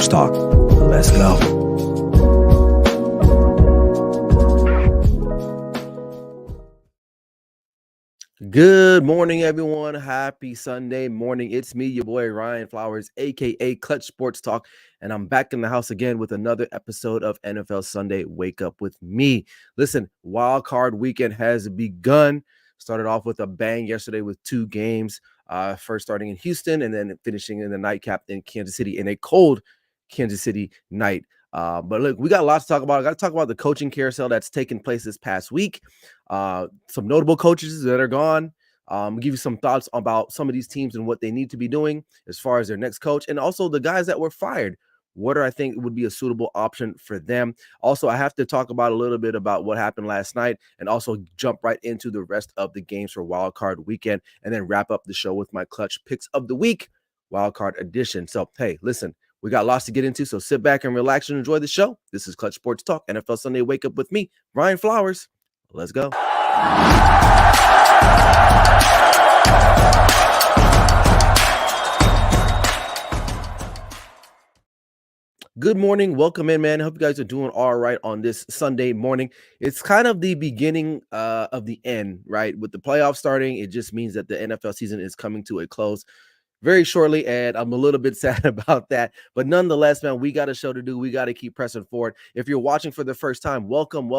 Sports Talk. Let's go. Good morning, everyone. Happy Sunday morning. It's me, your boy Ryan Flowers, aka Clutch Sports Talk, and I'm back in the house again with another episode of NFL Sunday Wake Up with me. Listen, Wildcard Weekend has begun. Started off with a bang yesterday with two games. First starting in Houston and then finishing in the nightcap in Kansas City in a cold Kansas City night. But look, we got lots to talk about. I got to talk about the coaching carousel that's taken place this past week. Some notable coaches that are gone. Give you some thoughts about some of these teams and what they need to be doing as far as their next coach, and also the guys that were fired. What I think would be a suitable option for them. Also, I have to talk about a little bit about what happened last night, and also jump right into the rest of the games for Wildcard Weekend, and then wrap up the show with my clutch picks of the week, Wildcard Edition. So, hey, listen. We got lots to get into, so sit back and relax and enjoy the show. This is Clutch Sports Talk, NFL Sunday Wake Up with me, Ryan Flowers. Let's go. Good morning. Welcome in, man. I hope you guys are doing all right on this Sunday morning. It's kind of the beginning of the end, right? With the playoffs starting, it just means that the NFL season is coming to a close very shortly, and I'm a little bit sad about that. But nonetheless, man, we got a show to do. We got to keep pressing forward. If you're watching for the first time, welcome.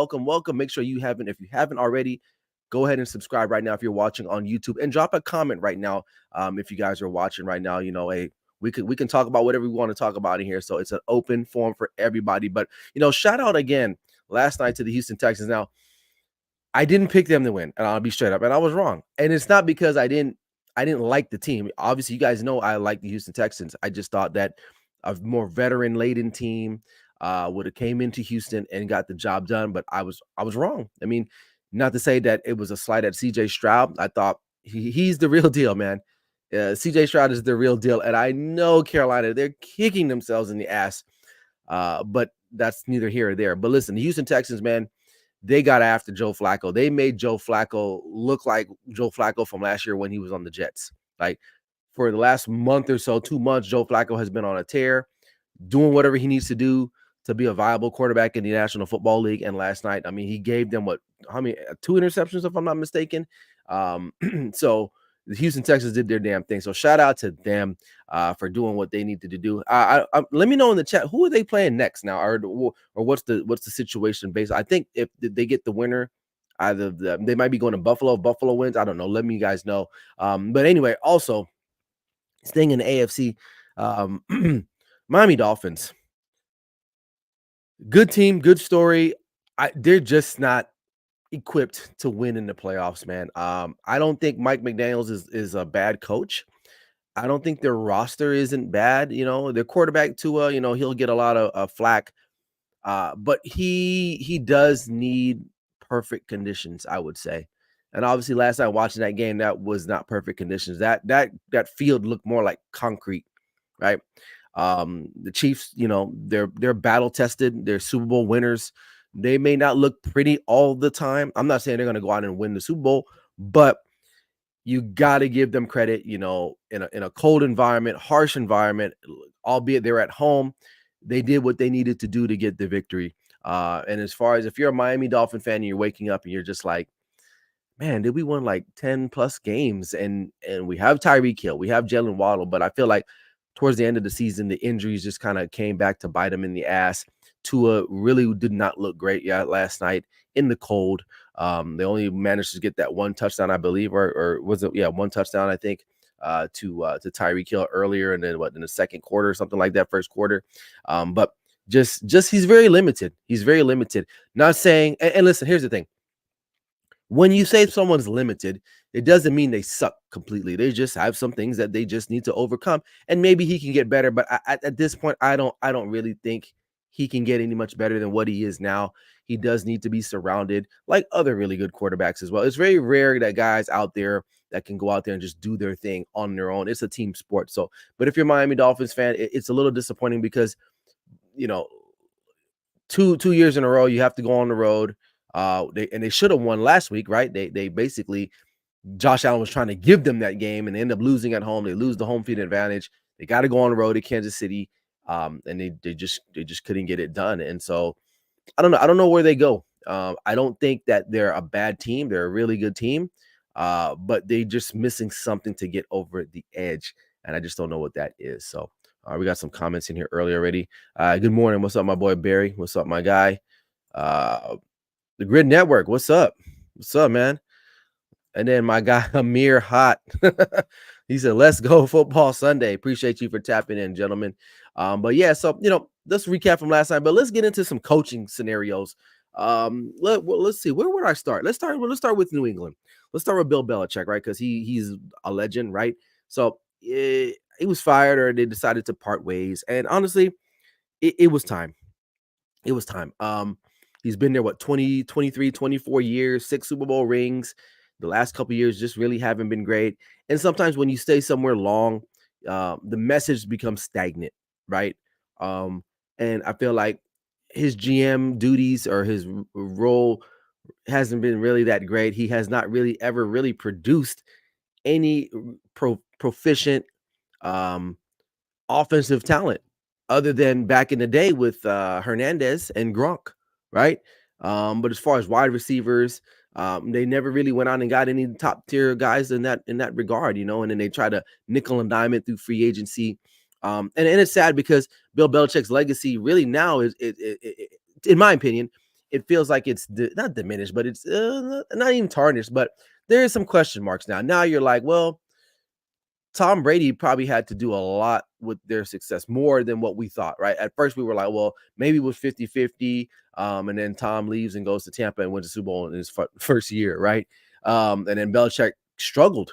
Make sure you haven't, if you haven't already, go ahead and subscribe right now if you're watching on YouTube, and drop a comment right now. If you guys are watching right now, hey, we can talk about whatever we want to talk about in here. So it's an open forum for everybody. But shout out again last night to the Houston Texans. Now, I didn't pick them to win, and I'll be straight up, and I was wrong. And it's not because I didn't like the team. Obviously, you guys know I like the Houston Texans. I just thought that a more veteran-laden team would have came into Houston and got the job done, but I was wrong. I mean, not to say that it was a slight at C.J. Stroud. I thought he's the real deal, man. C.J. Stroud is the real deal, and I know Carolina, they're kicking themselves in the ass, but that's neither here or there. But listen, the Houston Texans, man, they got after Joe Flacco. They made Joe Flacco look like Joe Flacco from last year when he was on the Jets. Like, for the last month or so, 2 months, Joe Flacco has been on a tear, doing whatever he needs to do to be a viable quarterback in the National Football League. And last night, I mean, he gave them how many? 2 interceptions, if I'm not mistaken. So the Houston Texans did their damn thing. So shout out to them for doing what they needed to do. Let me know in the chat, who are they playing next now, or what's the situation based? I think if they get the winner, either they might be going to Buffalo. Buffalo wins. I don't know. Let me guys know. But anyway, also staying in the AFC, Miami Dolphins. Good team, good story. They're just not equipped to win in the playoffs, man. I don't think Mike McDaniels is a bad coach. I don't think their roster isn't bad. Their quarterback Tua, he'll get a lot of flack, but he does need perfect conditions, I would say. And obviously, last night watching that game, that was not perfect conditions. That field looked more like concrete, right? The Chiefs, they're battle tested. They're Super Bowl winners. They may not look pretty all the time. I'm not saying they're going to go out and win the Super Bowl, but you got to give them credit, in a cold environment, harsh environment, albeit they're at home. They did what they needed to do to get the victory. And as far as if you're a Miami Dolphin fan and you're waking up and you're just like, man, did we win like 10 plus games? And we have Tyreek Hill, we have Jalen Waddle, but I feel like towards the end of the season, the injuries just kind of came back to bite them in the ass. Tua really did not look great last night in the cold. They only managed to get that one touchdown, I believe, or was it? Yeah, one touchdown, I think, to Tyreek Hill earlier, and then in the second quarter, something like that, first quarter. But just he's very limited. He's very limited. Not saying, and listen, here's the thing. When you say someone's limited, it doesn't mean they suck completely. They just have some things that they just need to overcome, and maybe he can get better. But at this point, I don't really think he can get any much better than what he is now. He does need to be surrounded like other really good quarterbacks as well. It's very rare that guys out there that can go out there and just do their thing on their own. It's a team sport. So, but if you're a Miami Dolphins fan, it's a little disappointing because, 2 years in a row, you have to go on the road. They should have won last week, right? They basically, Josh Allen was trying to give them that game and they end up losing at home. They lose the home field advantage. They got to go on the road to Kansas City and they just couldn't get it done. And so I don't know. I don't know where they go. I don't think that they're a bad team. They're a really good team, but they just missing something to get over the edge, and I just don't know what that is. So we got some comments in here early already. Good morning. What's up, my boy Barry? What's up, my guy? Uh, the Grid Network. What's up? What's up, man? And then my guy Amir Hot, he said, "Let's go football Sunday." Appreciate you for tapping in, gentlemen. But yeah, so let's recap from last night. But let's get into some coaching scenarios. Let's see. Where would I start? Let's start with New England. Let's start with Bill Belichick, right? Because he's a legend, right? So he was fired, or they decided to part ways. And honestly, it was time. It was time. He's been there, what, 20, 23, 24 years, 6 Super Bowl rings. The last couple years just really haven't been great. And sometimes when you stay somewhere long, the message becomes stagnant, right? Um, and I feel like his GM duties or his role hasn't been really that great. He has not really ever really produced any proficient um, offensive talent other than back in the day with Hernandez and Gronk, right? But as far as wide receivers, they never really went on and got any top tier guys in that regard, and then they try to nickel and dime it through free agency. And it's sad because Bill Belichick's legacy really now is in my opinion, it feels like it's not diminished, but it's not even tarnished. But there is some question marks now. Now you're like, well, Tom Brady probably had to do a lot with their success, more than what we thought, right? At first, we were like, well, maybe it was 50-50. And then Tom leaves and goes to Tampa and wins the Super Bowl in his first year, right? And then Belichick struggled.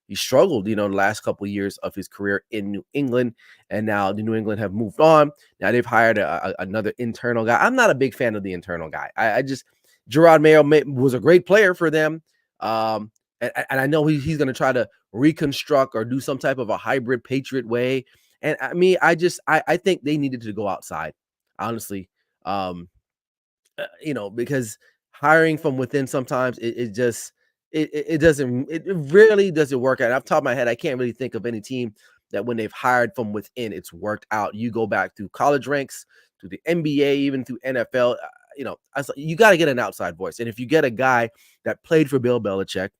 He struggled, the last couple of years of his career in New England. And now the New England have moved on. Now they've hired another internal guy. I'm not a big fan of the internal guy. I just, Gerard Mayo was a great player for them. And I know he's going to try to reconstruct or do some type of a hybrid Patriot way. And I mean, I think they needed to go outside, honestly. Because hiring from within sometimes it really doesn't work out. Off the top of my head, I can't really think of any team that when they've hired from within, it's worked out. You go back through college ranks, to the NBA, even through NFL. You got to get an outside voice. And if you get a guy that played for Bill Belichick,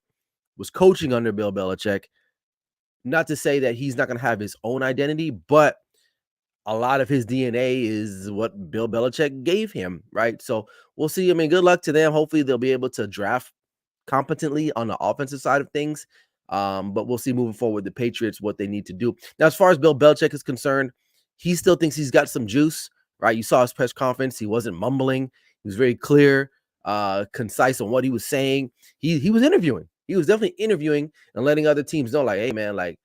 was coaching under Bill Belichick, not to say that he's not going to have his own identity, but a lot of his DNA is what Bill Belichick gave him, right? So we'll see. I mean, good luck to them. Hopefully they'll be able to draft competently on the offensive side of things. But we'll see moving forward the Patriots, what they need to do. Now, as far as Bill Belichick is concerned, he still thinks he's got some juice, right? You saw his press conference. He wasn't mumbling. He was very clear, concise on what he was saying. He was interviewing. He was definitely interviewing and letting other teams know, like, hey, man, like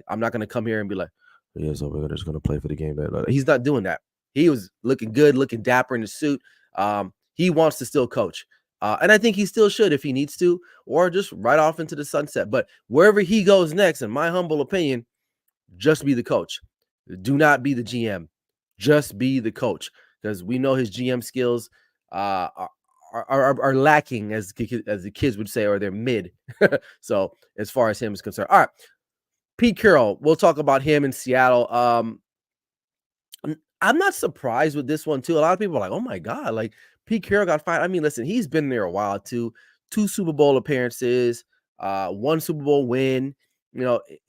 I'm not going to come here and be like, yeah, so we're just going to play for the game. He's not doing that. He was looking good, looking dapper in his suit. He wants to still coach. And I think he still should if he needs to, or just right off into the sunset. But wherever he goes next, in my humble opinion, just be the coach. Do not be the GM. Just be the coach, because we know his GM skills are lacking, as the kids would say, or they're mid. So as far as him is concerned. All right. Pete Carroll, we'll talk about him in Seattle. I'm not surprised with this one, too. A lot of people are like, oh, my God, like Pete Carroll got fired. I mean, listen, he's been there a while, too. 2 Super Bowl appearances, 1 Super Bowl win.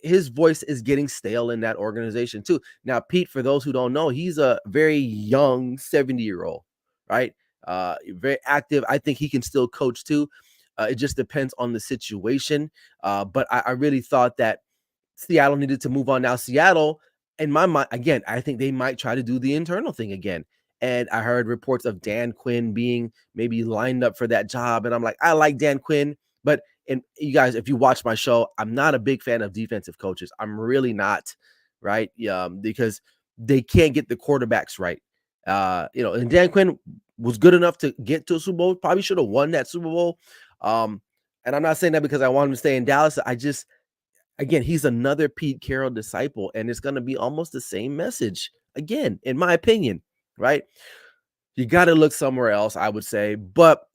His voice is getting stale in that organization, too. Now, Pete, for those who don't know, he's a very young 70-year-old, right? Very active. I think he can still coach, too. It just depends on the situation. But I really thought that Seattle needed to move on. Now, Seattle, in my mind, again, I think they might try to do the internal thing again. And I heard reports of Dan Quinn being maybe lined up for that job. And I'm like, I like Dan Quinn. But and you guys, if you watch my show, I'm not a big fan of defensive coaches. I'm really not, right? Because they can't get the quarterbacks right. And Dan Quinn was good enough to get to a Super Bowl. Probably should have won that Super Bowl. And I'm not saying that because I want him to stay in Dallas. Again, he's another Pete Carroll disciple, and it's going to be almost the same message again, in my opinion, right? You got to look somewhere else, I would say. But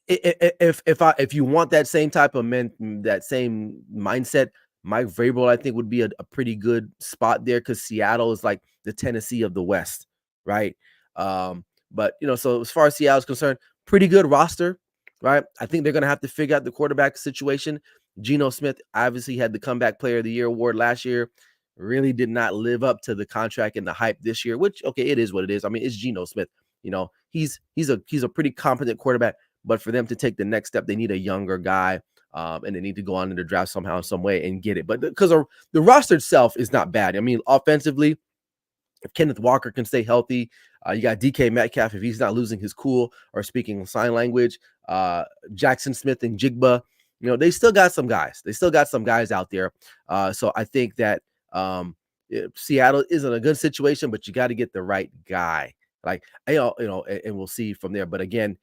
if you want that same type of that same mindset, Mike Vrabel, I think, would be a pretty good spot there because Seattle is like the Tennessee of the West, right? But so as far as Seattle is concerned, pretty good roster, right? I think they're gonna have to figure out the quarterback situation. Geno Smith obviously had the comeback player of the year award last year. Really did not live up to the contract and the hype this year, which okay, it is what it is. I mean, it's Geno Smith. He's a pretty competent quarterback, but for them to take the next step, they need a younger guy, and they need to go on in the draft somehow, some way, and get it. But because the roster itself is not bad. I mean, offensively, if Kenneth Walker can stay healthy, you got DK Metcalf if he's not losing his cool or speaking sign language. Jackson Smith and Jigba, they still got some guys. They still got some guys out there. So I think that Seattle is in a good situation, but you got to get the right guy. Like and we'll see from there. But again,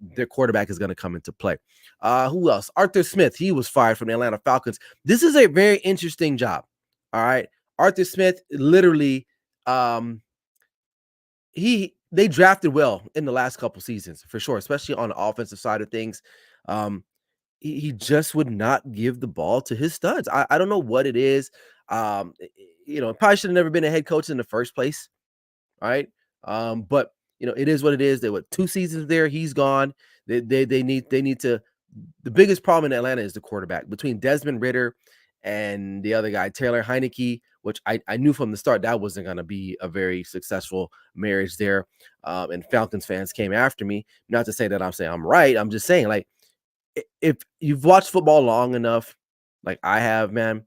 their quarterback is going to come into play. Who else? Arthur Smith. He was fired from the Atlanta Falcons. This is a very interesting job. All right, Arthur Smith literally they drafted well in the last couple seasons for sure, especially on the offensive side of things. He just would not give the ball to his studs. I don't know what it is. Probably should have never been a head coach in the first place, right? But it is what it is. They were 2 seasons there. He's gone. They need to. The biggest problem in Atlanta is the quarterback between Desmond Ritter and the other guy, Taylor Heineke, which I knew from the start that wasn't going to be a very successful marriage there. And Falcons fans came after me. Not to say that I'm saying I'm right. I'm just saying, like, if you've watched football long enough, like I have, man,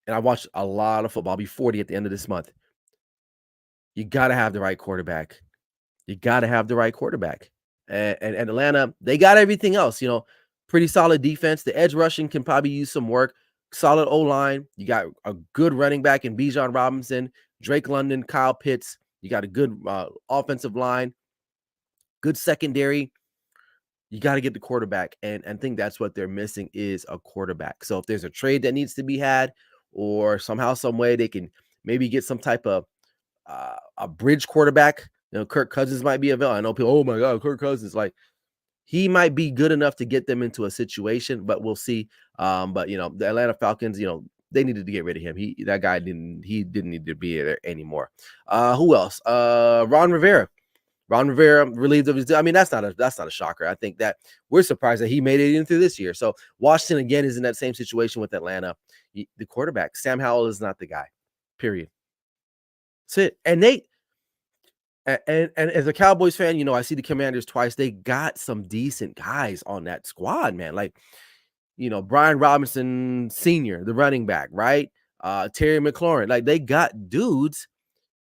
and I watched a lot of football. I'll be 40 at the end of this month. You got to have the right quarterback. You got to have the right quarterback. And Atlanta, they got everything else, pretty solid defense. The edge rushing can probably use some work. Solid O-line. You got a good running back in Bijan Robinson, Drake London, Kyle Pitts. You got a good offensive line, good secondary. You got to get the quarterback, and think that's what they're missing is a quarterback. So if there's a trade that needs to be had, or somehow, some way they can maybe get some type of a bridge quarterback. Kirk Cousins might be available. I know people, oh my God, Kirk Cousins, like he might be good enough to get them into a situation, but we'll see. But the Atlanta Falcons, they needed to get rid of him. That guy didn't need to be there anymore. Who else? Ron Rivera. Ron Rivera relieved of his. I mean, that's not a shocker. I think that we're surprised that he made it in through this year. So Washington again is in that same situation with Atlanta. The quarterback, Sam Howell, is not the guy. Period. That's it. And as a Cowboys fan, I see the Commanders twice. They got some decent guys on that squad, man. Like, Brian Robinson Sr., the running back, right? Terry McLaurin. Like, they got dudes.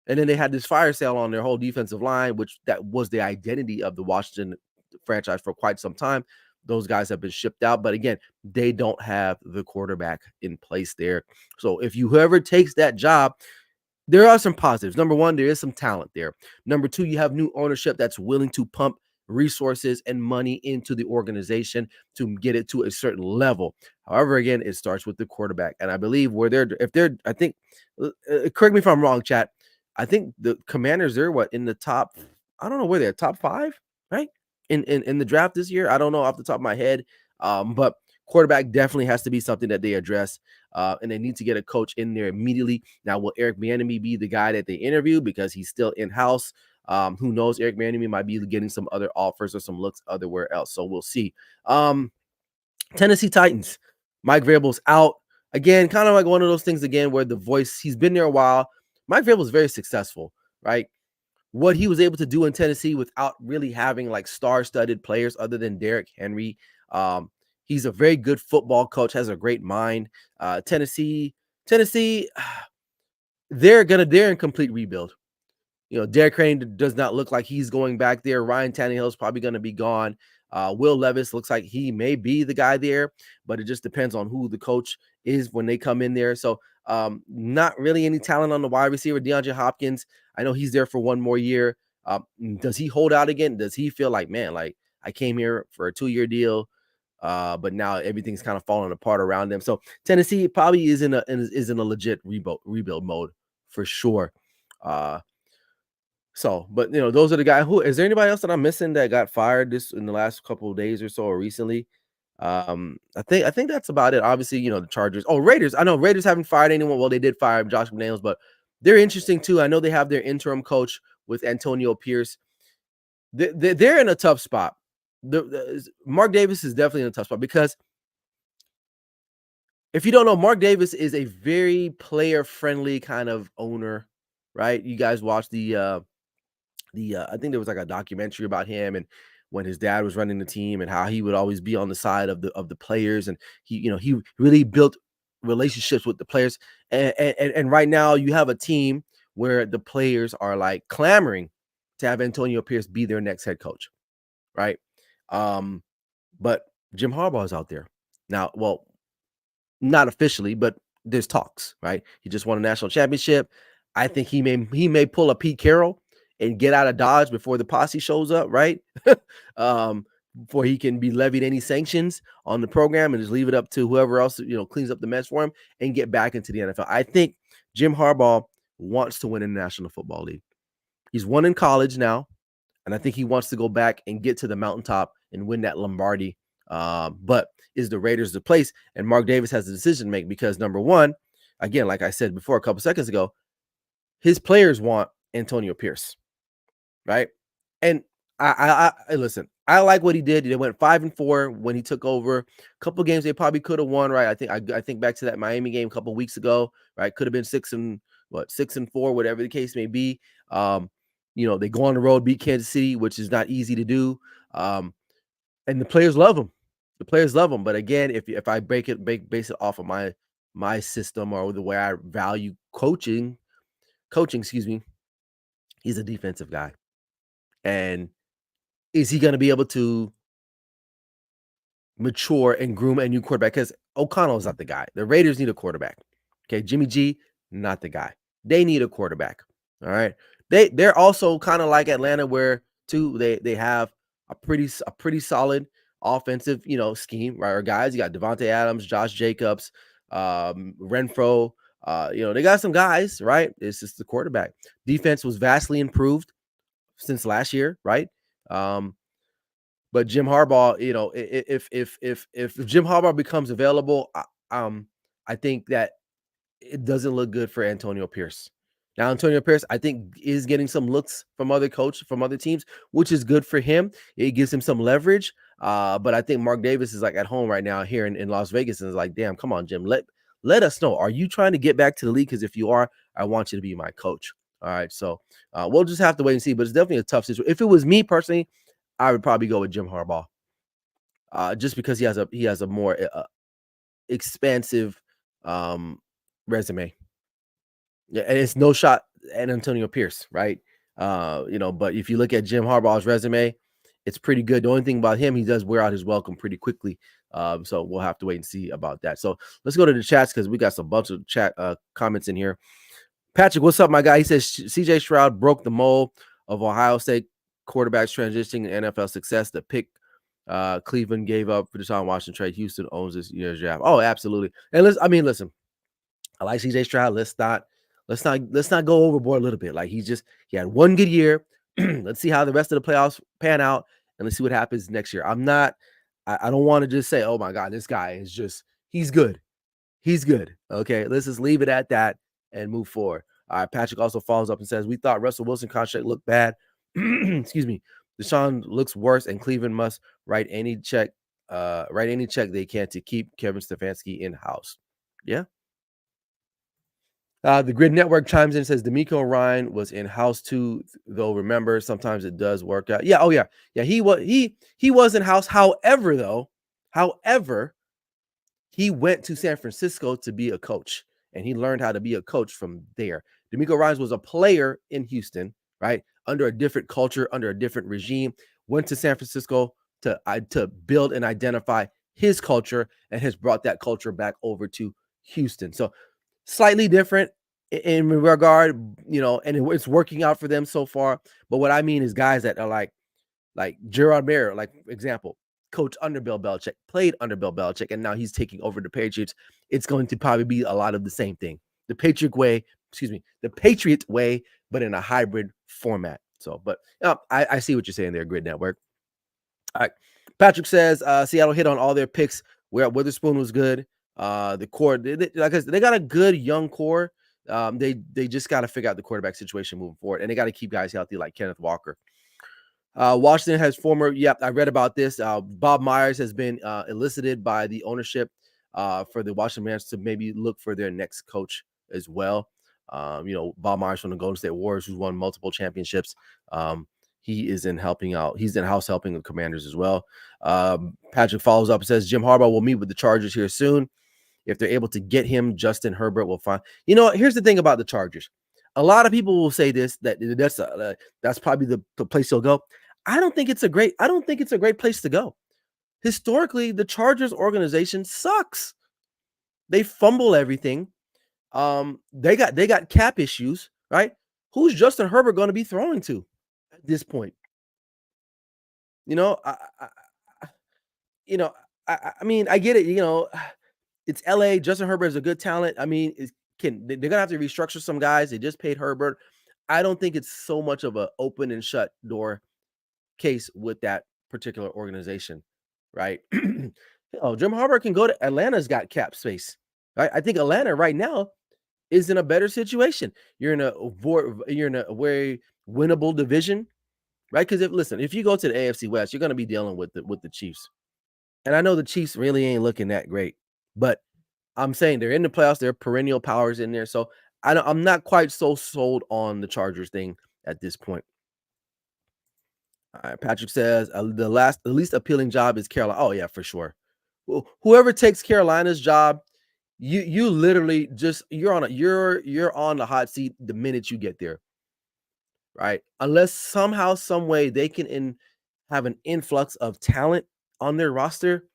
And then they had this fire sale on their whole defensive line, which that was the identity of the Washington franchise for quite some time. Those guys have been shipped out. But again, they don't have the quarterback in place there. So if whoever takes that job, there are some positives. Number one, there is some talent there. Number two, you have new ownership that's willing to pump resources and money into the organization to get it to a certain level. However, again, it starts with the quarterback. And I believe I think, correct me if I'm wrong, chat. I think the Commanders are in the top, I don't know where they're, top 5, right? In the draft this year. I don't know off the top of my head. But quarterback definitely has to be something that they address. And they need to get a coach in there immediately. Now, will Eric Bieniemy be the guy that they interview because he's still in-house? Who knows? Eric Bieniemy might be getting some other offers or some looks otherwhere else. So we'll see. Tennessee Titans. Mike Vrabel's out. Again, kind of like one of those things again where the voice, he's been there a while. Mike Vrabel was very successful, right? What he was able to do in Tennessee without really having like star-studded players other than Derrick Henry. He's a very good football coach, has a great mind. Tennessee, they're in complete rebuild. Derrick Henry does not look like he's going back there. Ryan Tannehill is probably going to be gone. Will Levis looks like he may be the guy there, but it just depends on who the coach is when they come in there. So not really any talent on the wide receiver. DeAndre Hopkins, I know he's there for one more year. Does he hold out again? Does he feel like, man, like I came here for a 2-year deal, but now everything's kind of falling apart around them? So Tennessee probably is in a legit rebuild mode for sure. But those are the guys. Who is there anybody else that I'm missing that got fired this in the last couple of days or so or recently? I think that's about it. Obviously, the Chargers. Oh, Raiders. I know Raiders haven't fired anyone. Well, they did fire Josh McDaniels, but they're interesting too. I know they have their interim coach with Antonio Pierce. They're in a tough spot. Mark Davis is definitely in a tough spot because if you don't know, Mark Davis is a very player-friendly kind of owner, right? You guys watch the I think there was like a documentary about him and when his dad was running the team and how he would always be on the side of the players and he really built relationships with the players and right now you have a team where the players are like clamoring to have Antonio Pierce be their next head coach, right? Um, but Jim Harbaugh is out there now. Well, not officially, but there's talks, right? He just won a national championship. I think he may pull a Pete Carroll and get out of Dodge before the posse shows up, right? um, Before he can be levied any sanctions on the program and just leave it up to whoever else cleans up the mess for him and get back into the NFL. I think Jim Harbaugh wants to win in the National Football League. He's won in college now, and I think he wants to go back and get to the mountaintop and win that Lombardi. But is the Raiders the place? And Mark Davis has a decision to make because number one, again, like I said before a couple seconds ago, his players want Antonio Pierce, right? And I listen. I like what he did. They went 5-4 when he took over. A couple games they probably could have won, right? I think back to that Miami game a couple weeks ago, right? Could have been 6-4, whatever the case may be. They go on the road, beat Kansas City, which is not easy to do. And the players love him. The players love him. But again, if I base it off of my system or the way I value coaching, excuse me, he's a defensive guy. And is he going to be able to mature and groom a new quarterback? Because O'Connell is not the guy. The Raiders need a quarterback. Okay, Jimmy G, not the guy. They need a quarterback. All right. They're also kind of like Atlanta, where too they have a pretty solid offensive scheme, right? Or guys, you got Devontae Adams, Josh Jacobs, Renfro. They got some guys, right? It's just the quarterback. Defense was vastly improved since last year, right? But Jim Harbaugh, if Jim Harbaugh becomes available, I think that it doesn't look good for Antonio Pierce. Now, Antonio Pierce, I think, is getting some looks from other teams, which is good for him. It gives him some leverage. But I think Mark Davis is like at home right now here in Las Vegas and is like, damn, come on, Jim. Let us know. Are you trying to get back to the league? Because if you are, I want you to be my coach. All right. So we'll just have to wait and see. But it's definitely a tough situation. If it was me personally, I would probably go with Jim Harbaugh. Just because he has a more expansive resume. Yeah, and it's no shot at Antonio Pierce, right? But if you look at Jim Harbaugh's resume, it's pretty good. The only thing about him, he does wear out his welcome pretty quickly. So we'll have to wait and see about that. So let's go to the chats because we got some bunch of chat comments in here. Patrick, what's up, my guy? He says CJ Stroud broke the mold of Ohio State quarterbacks transitioning to NFL success. The pick Cleveland gave up for Deshaun Watson trade. Houston owns this year's draft. Oh, absolutely. And listen, I like CJ Stroud. Let's not go overboard a little bit. Like he had one good year. Let's see how the rest of the playoffs pan out, and let's see what happens next year. I don't want to just say, oh my God, this guy is he's good. He's good. Okay, let's just leave it at that and move forward. All right, Patrick also follows up and says, we thought Russell Wilson contract looked bad. Excuse me. Deshaun looks worse, and Cleveland must write any check they can to keep Kevin Stefanski in-house. Yeah. The Grid Network chimes in and says D'Amico Ryan was in house too, though. Remember, sometimes it does work out. Yeah. Oh yeah. Yeah. He was in house. However, he went to San Francisco to be a coach, and he learned how to be a coach from there. D'Amico Ryan was a player in Houston, right, under a different culture, under a different regime. Went to San Francisco to build and identify his culture, and has brought that culture back over to Houston. So slightly different in regard, and it's working out for them so far. But what I mean is guys that are like Gerard Mayer, like example, coach under Bill Belichick, played under Bill Belichick, and now he's taking over the Patriots. It's going to probably be a lot of the same thing. The Patriot way, but in a hybrid format. So, but I see what you're saying there, Grid Network. All right. Patrick says Seattle hit on all their picks. Where Witherspoon was good. The core, like I said, they got a good young core. They just got to figure out the quarterback situation moving forward, and they got to keep guys healthy like Kenneth Walker. Washington has former. Yep, I read about this. Bob Myers has been elicited by the ownership for the Washington Redskins to maybe look for their next coach as well. Bob Myers from the Golden State Warriors, who's won multiple championships. He is in helping out. He's in house helping the Commanders as well. Patrick follows up and says Jim Harbaugh will meet with the Chargers here soon. If they're able to get him, Justin Herbert will find. Here's the thing about the Chargers. A lot of people will say this that's probably the place he'll go. I don't think it's a great place to go. Historically, the Chargers organization sucks. They fumble everything. They got cap issues, right? Who's Justin Herbert going to be throwing to at this point? I mean, I get it. It's LA. Justin Herbert is a good talent. I mean, they're gonna have to restructure some guys. They just paid Herbert. I don't think it's so much of a open and shut door case with that particular organization, right? Jim Harbaugh can go to Atlanta's got cap space, right? I think Atlanta right now is in a better situation. You're in a very winnable division, right? Because if you go to the AFC West, you're going to be dealing with the Chiefs, and I know the Chiefs really ain't looking that great, but I'm saying they're in the playoffs. They're perennial powers in there, so I'm not quite so sold on the Chargers thing at this point. All right, Patrick says the least appealing job is Carolina. Oh yeah, for sure. Whoever takes Carolina's job, you literally just you're on the hot seat the minute you get there, right? Unless somehow, some way they can have an influx of talent on their roster,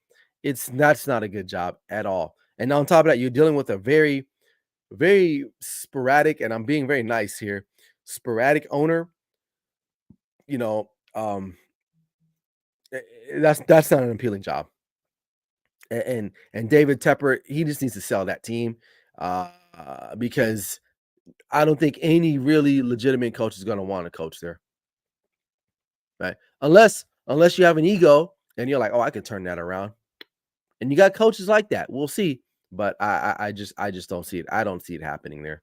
that's not a good job at all. And on top of that, you're dealing with a very, very sporadic, and I'm being very nice here, sporadic owner. You know, that's not an appealing job. And David Tepper, he just needs to sell that team because I don't think any really legitimate coach is going to want to coach there, right? Unless you have an ego and you're like, oh, I can turn that around, and you got coaches like that. We'll see, but I just don't see it. I don't see it happening there.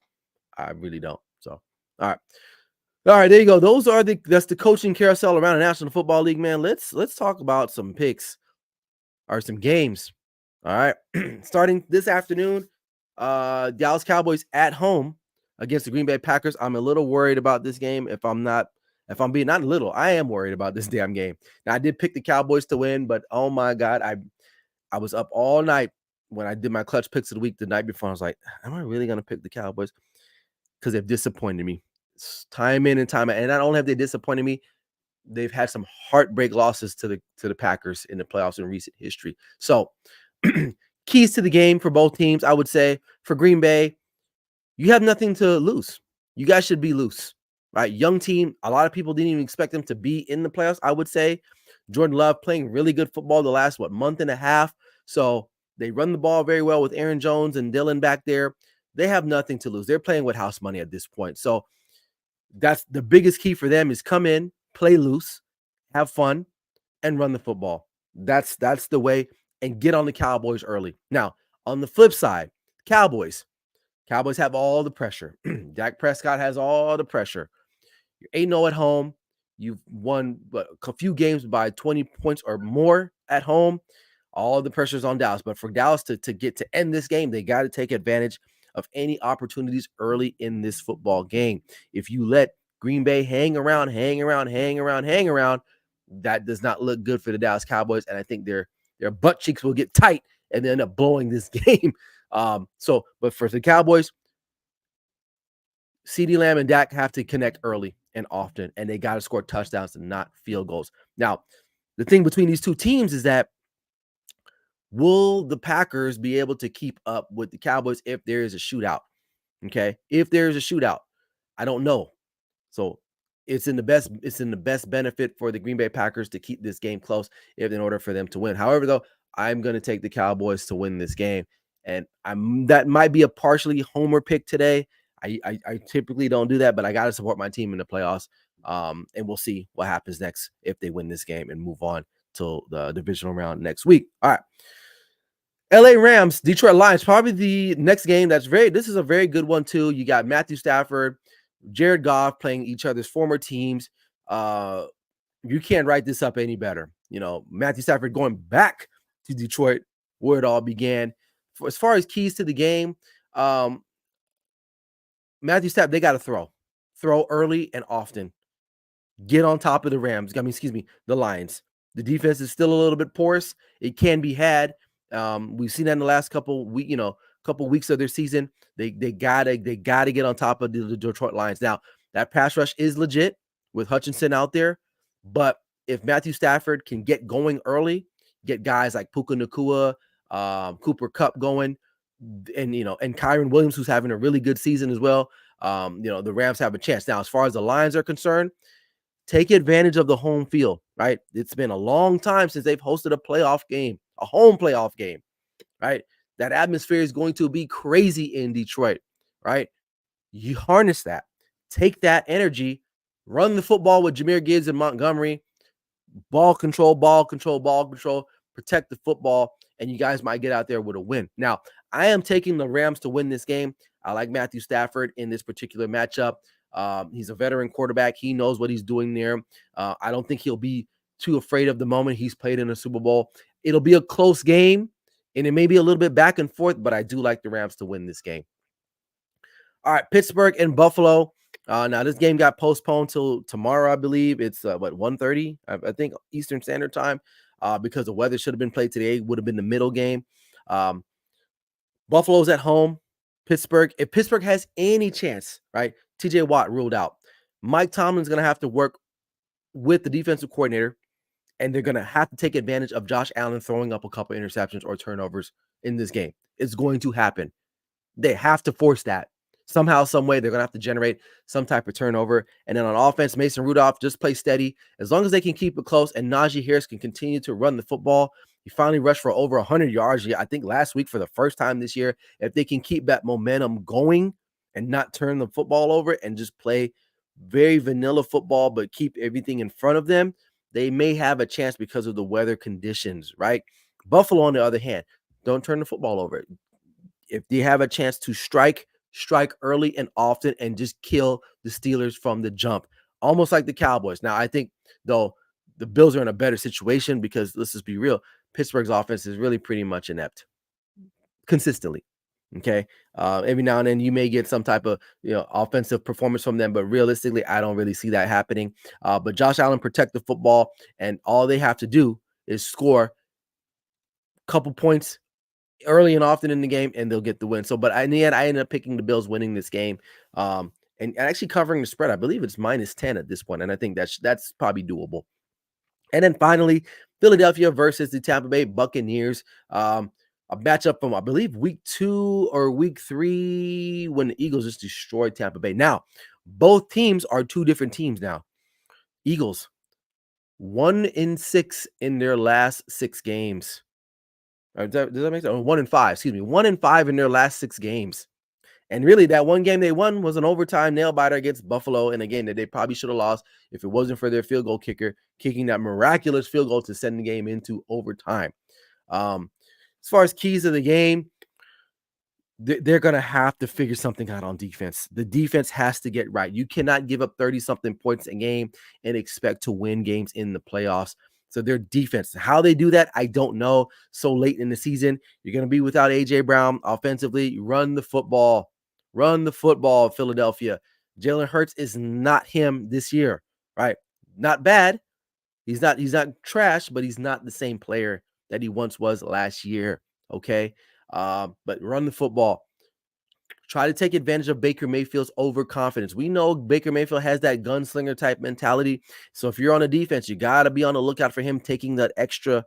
I really don't. So, all right, there you go. That's the coaching carousel around the National Football League, man. Let's talk about some picks or some games. All right. Starting this afternoon, Dallas Cowboys at home against the Green Bay Packers. I'm a little worried about this game. If I'm being not a little, I am worried about this damn game. Now I did pick the Cowboys to win, but oh my God, I was up all night when I did my clutch picks of the week the night before. I was like, am I really gonna pick the Cowboys? Because they've disappointed me time in and time out. And not only have they disappointed me, they've had some heartbreak losses to the Packers in the playoffs in recent history. So keys to the game for both teams, I would say. For Green Bay, you have nothing to lose. You guys should be loose, right? Young team. A lot of people didn't even expect them to be in the playoffs, I would say. Jordan Love playing really good football the last, month and a half. So they run the ball very well with Aaron Jones and Dylan back there. They have nothing to lose. They're playing with house money at this point. So that's the biggest key for them is come in, play loose, have fun, and run the football. That's the way, and get on the Cowboys early. Now, on the flip side, Cowboys have all the pressure. Dak Prescott has all the pressure. You're 8-0 at home. You've won a few games by 20 points or more at home. All the pressure's on Dallas. But for Dallas to get to end this game, they got to take advantage of any opportunities early in this football game. If you let Green Bay hang around, that does not look good for the Dallas Cowboys. And I think their butt cheeks will get tight and end up blowing this game. But for the Cowboys, CeeDee Lamb and Dak have to connect early and often, and they got to score touchdowns and not field goals. Now, the thing between these two teams is that will the Packers be able to keep up with the Cowboys if there is a shootout? Okay. If there's a shootout, I don't know. So it's in the best benefit for the Green Bay Packers to keep this game close in order for them to win. However, though, I'm going to take the Cowboys to win this game. And that might be a partially homer pick today. I typically don't do that, but I got to support my team in the playoffs. And we'll see what happens next if they win this game and move on till the divisional round next week. All right. LA Rams, Detroit Lions, probably the next game this is a very good one too. You got Matthew Stafford, Jared Goff playing each other's former teams. You can't write this up any better. Matthew Stafford going back to Detroit where it all began. As far as keys to the game, Matthew Stafford, they got to throw early and often. Get on top of the Rams. The Lions. The defense is still a little bit porous. It can be had. We've seen that in the last couple weeks of their season. They gotta get on top of the Detroit Lions. Now, that pass rush is legit with Hutchinson out there, but if Matthew Stafford can get going early, get guys like Puka Nacua, Cooper Kupp going, and Kyron Williams, who's having a really good season as well. The Rams have a chance. Now, as far as the Lions are concerned, take advantage of the home field, right? It's been a long time since they've hosted a home playoff game, right? That atmosphere is going to be crazy in Detroit, right? You harness that. Take that energy, run the football with Jahmyr Gibbs and Montgomery, ball control, protect the football, and you guys might get out there with a win. Now, I am taking the Rams to win this game. I like Matthew Stafford in this particular matchup. He's a veteran quarterback. He knows what he's doing there. I don't think he'll be too afraid of the moment. He's played in a Super Bowl. It'll be a close game, and it may be a little bit back and forth, but I do like the Rams to win this game. All right, Pittsburgh and Buffalo. Now, this game got postponed till tomorrow, I believe. It's 1:30, I think, Eastern Standard Time, because the weather should have been played today. Would have been the middle game. Buffalo's at home. If Pittsburgh has any chance, right? TJ Watt ruled out. Mike Tomlin's going to have to work with the defensive coordinator, and they're going to have to take advantage of Josh Allen throwing up a couple interceptions or turnovers in this game. It's going to happen. They have to force that. Somehow, some way, they're going to have to generate some type of turnover. And then on offense, Mason Rudolph, just play steady. As long as they can keep it close and Najee Harris can continue to run the football. He finally rushed for over 100 yards, I think, last week for the first time this year. If they can keep that momentum going and not turn the football over and just play very vanilla football, but keep everything in front of them, they may have a chance because of the weather conditions, right? Buffalo, on the other hand, don't turn the football over. If they have a chance to strike early and often and just kill the Steelers from the jump, almost like the Cowboys. Now, I think, though, the Bills are in a better situation because, let's just be real, Pittsburgh's offense is really pretty much inept consistently. Okay. Every now and then you may get some type of offensive performance from them, but realistically, I don't really see that happening. But Josh Allen protect the football, and all they have to do is score a couple points early and often in the game, and they'll get the win. So, but in the end, I ended up picking the Bills winning this game, and actually covering the spread. I believe it's -10 at this point, and I think that's probably doable. And then finally, Philadelphia versus the Tampa Bay Buccaneers. A matchup from, I believe, week 2 or week 3 when the Eagles just destroyed Tampa Bay. Now, both teams are two different teams now. Eagles 1-6 in their last 6 games. Does that make sense? 1-5, excuse me. 1-5 in their last 6 games. And really, that one game they won was an overtime nail biter against Buffalo, and a game that they probably should have lost if it wasn't for their field goal kicker kicking that miraculous field goal to send the game into overtime. As far as keys of the game, they're going to have to figure something out on defense. The defense has to get right. You cannot give up 30-something points a game and expect to win games in the playoffs. So their defense, how they do that, I don't know. So late in the season, you're going to be without A.J. Brown offensively. Run the football. Run the football, Philadelphia. Jalen Hurts is not him this year, right? Not bad. He's not trash, but he's not the same player that he once was last year, okay? But run the football. Try to take advantage of Baker Mayfield's overconfidence. We know Baker Mayfield has that gunslinger type mentality. So if you're on a defense, you got to be on the lookout for him taking that extra,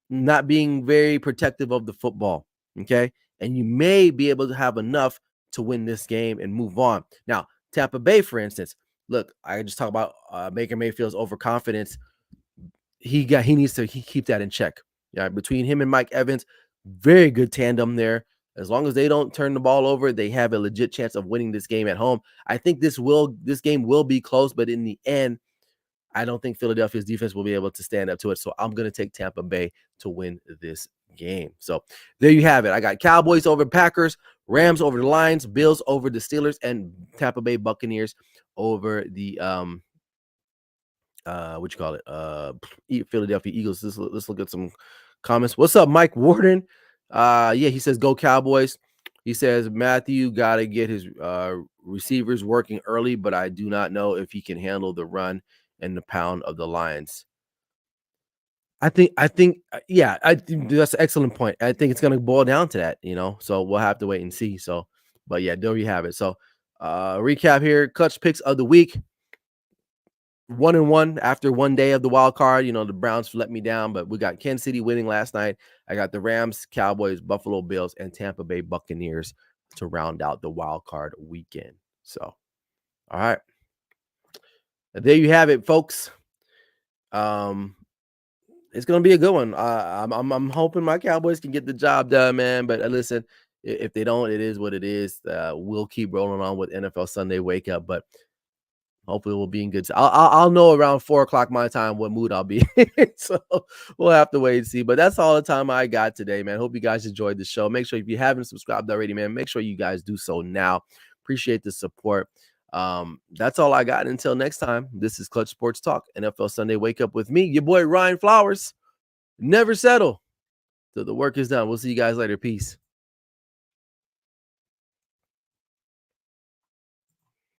not being very protective of the football, okay? And you may be able to have enough to win this game and move on. Now, Tampa Bay, for instance, look, I just talk about Baker Mayfield's overconfidence. He needs to keep that in check. Yeah, between him and Mike Evans, very good tandem there. As long as they don't turn the ball over, they have a legit chance of winning this game at home. I think this game will be close, but in the end, I don't think Philadelphia's defense will be able to stand up to it. So I'm going to take Tampa Bay to win this game. So there you have it. I got Cowboys over Packers, Rams over the Lions, Bills over the Steelers, and Tampa Bay Buccaneers over the what you call it? Philadelphia Eagles. Let's look at some comments. What's up, Mike Warden? Yeah, he says go Cowboys. He says Matthew got to get his receivers working early, but I do not know if he can handle the run and the pound of the Lions. I think, yeah, I think that's an excellent point. I think it's going to boil down to that, so we'll have to wait and see. So, but yeah, there you have it. So, recap here, clutch picks of the week. 1-1 after one day of the wild card. The Browns let me down, but we got Kansas City winning last night. I got the Rams, Cowboys, Buffalo Bills, and Tampa Bay Buccaneers to round out the wild card weekend. So, all right. There you have it, folks. It's gonna be a good one. I'm hoping my Cowboys can get the job done, man. But listen, if they don't, it is what it is. We'll keep rolling on with NFL Sunday Wake Up, but hopefully we'll be in good. I'll know around 4:00 my time what mood I'll be in. So we'll have to wait and see. But that's all the time I got today, man. Hope you guys enjoyed the show. Make sure if you haven't subscribed already, man, make sure you guys do so now. Appreciate the support. That's all I got. Until next time, this is Clutch Sports Talk, NFL Sunday Wake Up with me, your boy Ryan Flowers. Never settle till the work is done. We'll see you guys later. Peace.